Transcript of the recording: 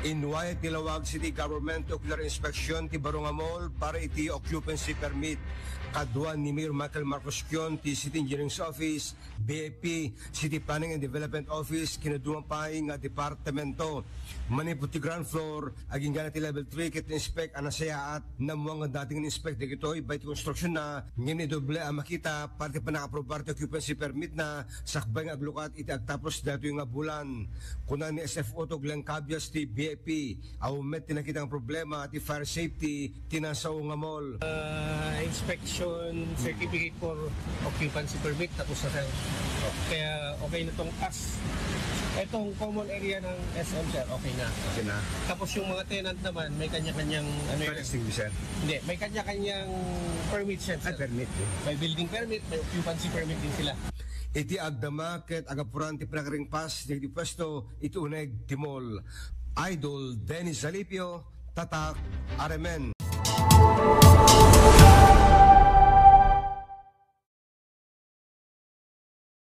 Inway tilawag City Government ocular inspection ti Barunga Mall para iti occupancy permit. Kaduan ni Mayor Michael Marcos Kion ti City Engineering Office, BAP, City Planning and Development Office, kinadumang paing nga departamento. Maniputi ground floor, aging gana ti level 3 kit inspect anasaya at namuang nga dating inspect dito by construction na ngini doble ang makita parte pa nakaprobar ti occupancy permit na sakbay nga aglukat iti agtapos dato yung nga bulan. Kuna ni SFO to Glenn Cabias ti BAP, met tinakita ang problema ti fire safety tinasaw nga mall. Inspection certificate for occupancy permit tapos na sir. Kaya okay na tong task. Itong common area ng SM sir, okay na. Okay na. Tapos yung mga tenant naman, may kanya-kanyang fire extinguisher. Hindi, may kanya-kanyang permit sir. Permit. May building permit, may occupancy permit din sila. Iti agdama ket agapuran ti pinakaring pas di pwesto iti uneg ti mall. Idol Dennis Zalipio, Tatak, Aremen.